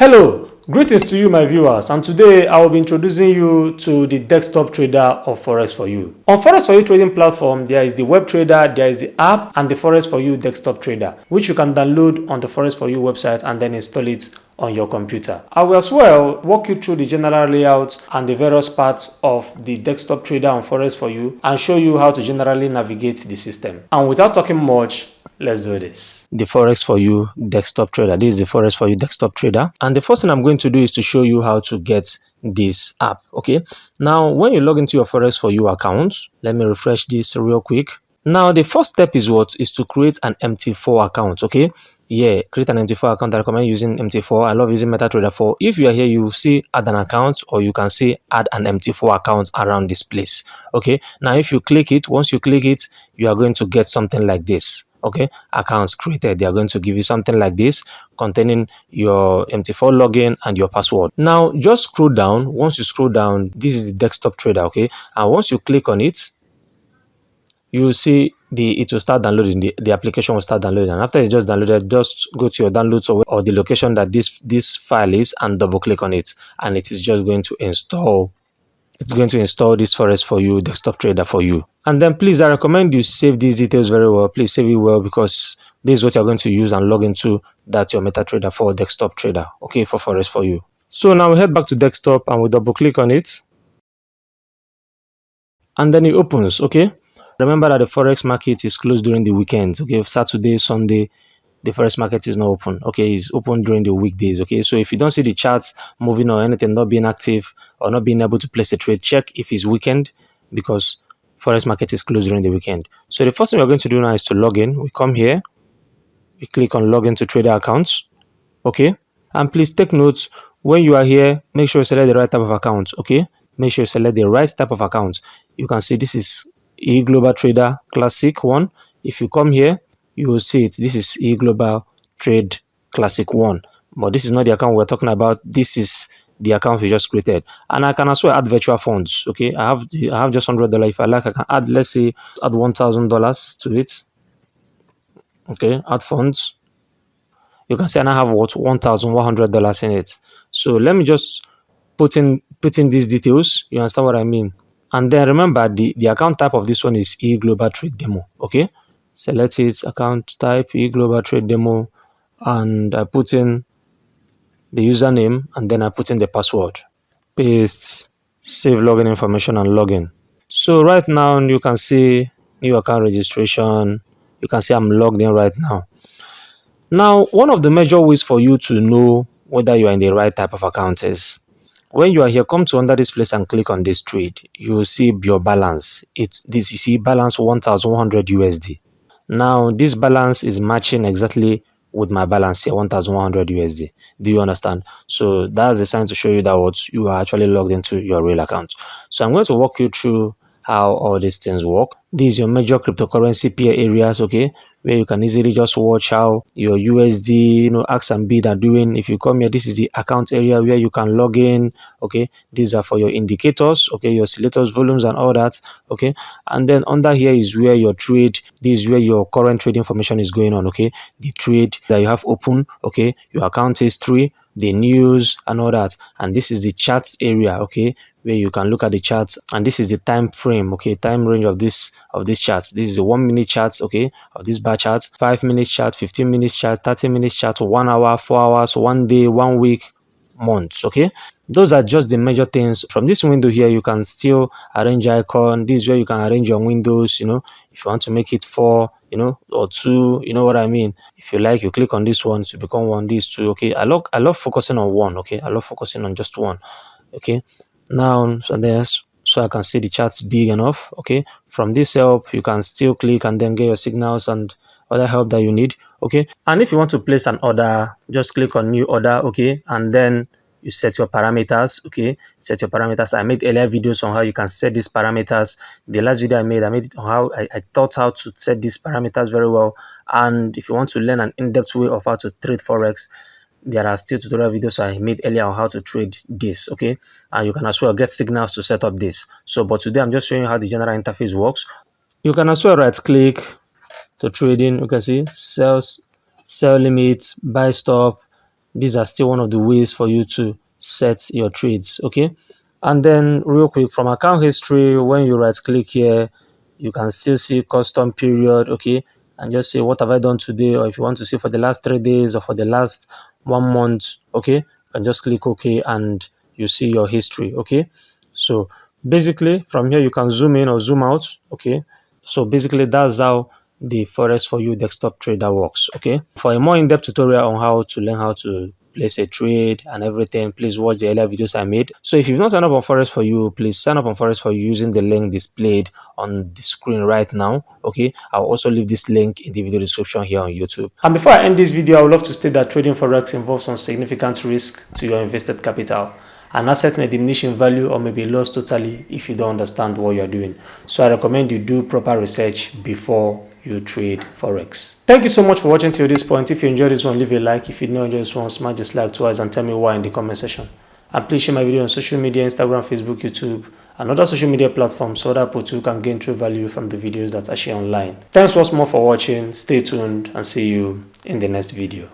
Hello, greetings to you my viewers, and today I will be introducing you to the desktop trader of Forex4you. On Forex4you trading platform, there is the web trader, there is the app, and the Forex4you desktop trader, which you can download on the Forex4you website and then install it on your computer. I will as well walk you through the general layout and the various parts of the desktop trader on Forex4you and show you how to generally navigate the system. And without talking much, let's do this. The Forex4you desktop trader. This is the Forex4you desktop trader. And the first thing I'm going to do is to show you how to get this app. Okay. Now, when you log into your Forex4you account, let me refresh this real quick. Now, the first step is what? Is to create an MT4 account. Okay. Yeah, create an MT4 account. I recommend using MT4. I love using MetaTrader 4. If you are here, you will see add an account, or you can see add an MT4 account around this place. Okay. Now, if you click it, once you click it, you are going to get something like this. Okay, accounts created. They are going to give you something like this containing your MT4 login and your password. Now just scroll down. Once you scroll down, this is the desktop trader. Okay, and once you click on it, you will see it will start downloading. The application will start downloading, and after it's just downloaded, just go to your downloads or the location that this file is and double click on it, and it is just going to install. It's going to install this Forex4you desktop trader for you. And then please, I recommend you save these details very well. Please save it well, because this is what you're going to use and log into that your MetaTrader 4 desktop trader. Okay, for Forex4you. So now we head back to desktop and we double click on it. And then it opens. Okay. Remember that the Forex market is closed during the weekends. Okay, Saturday, Sunday, the Forex market is not open. Okay, it's open during the weekdays. Okay, so if you don't see the charts moving or anything, not being active or not being able to place a trade, check if it's weekend, because Forex market is closed during the weekend. So the first thing we're going to do now is to log in. We come here, we click on login to trader accounts. Okay, and please take note, when you are here, make sure you select the right type of account. Okay, make sure you select the right type of account. You can see this is Global Trader Classic 1. If you come here, you will see it. This is Global Trade Classic 1. But this is not the account we're talking about. This is the account we just created. And I can also add virtual funds. Okay, I have just $100. If I like, I can add, let's say, add $1,000 to it. Okay, add funds. You can see, and I have what, $1,100 in it. So let me just put in these details. You understand what I mean? And then remember, the account type of this one is Global Trade Demo. Okay, select it, account type Global Trade Demo, and I put in the username, and then I put in the password. Paste, save login information, and login. So right now you can see new account registration. You can see I'm logged in right now. Now, one of the major ways for you to know whether you are in the right type of account is, when you are here, come to under this place and click on this trade. You will see your balance. You see balance 1,100 USD. Now this balance is matching exactly with my balance here, 1,100 USD. Do you understand? So that's the sign to show you that what you are actually logged into your real account. So I'm going to walk you through how all these things work. These are your major cryptocurrency peer areas, okay, where you can easily just watch how your USD, ask and bid are doing. If you come here, this is the account area where you can log in. Okay, these are for your indicators, okay, your oscillators, volumes, and all that. Okay, and then under here is where your trade. This is where your current trade information is going on. Okay, the trade that you have open. Okay, your account history, the news, and all that. And this is the charts area, okay, where you can look at the charts, and this is the time frame, okay, time range of this charts. This is the 1 minute charts, okay, of this bar charts, 5 minutes chart, 15 minutes chart, 30 minutes chart, 1 hour, 4 hours, 1 day, 1 week, months. Okay, those are just the major things. From this window here, you can still arrange icon. This is where you can arrange your windows, if you want to make it 4, or 2, you know what I mean. If you like, you click on this one to become 1, this 2. Okay, I love focusing on 1. Okay, I love focusing on just 1. Okay, now so I can see the charts big enough. Okay, from this help, you can still click and then get your signals and other help that you need. Okay, and if you want to place an order, just click on new order. Okay, and then you set your parameters. Okay, set your parameters. I made earlier videos on how you can set these parameters. The last video I made it on how I taught how to set these parameters very well. And if you want to learn an in-depth way of how to trade Forex, there are still tutorial videos I made earlier on how to trade this. Okay, and you can as well get signals to set up this. So but today I'm just showing you how the general interface works. You can as well right click to trading. You can see sell limits, buy stop, these are still one of the ways for you to set your trades. Okay, and then real quick, from account history, when you right click here, you can still see custom period. Okay, and just say what have I done today, or if you want to see for the last 3 days or for the last 1 month, okay, you can just click OK and you see your history. Okay, so basically from here you can zoom in or zoom out. Okay, so basically that's how the Forex4you Desktop Trader works. Okay, for a more in-depth tutorial on how to learn how to place a trade and everything, please watch the earlier videos I made. So if you've not signed up on Forex4you, please sign up on Forex4you using the link displayed on the screen right now. Okay, I'll also leave this link in the video description here on YouTube. And before I end this video, I would love to state that trading Forex involves some significant risk to your invested capital. An asset may diminish in value or may be lost totally if you don't understand what you're doing. So I recommend you do proper research before you trade Forex. Thank you so much for watching till this point. If you enjoyed this one, leave a like. If you didn't enjoy this one, smash the like twice and tell me why in the comment section. And please share my video on social media, Instagram, Facebook, YouTube, and other social media platforms so that people too can gain true value from the videos that I share online. Thanks once more for watching. Stay tuned and see you in the next video.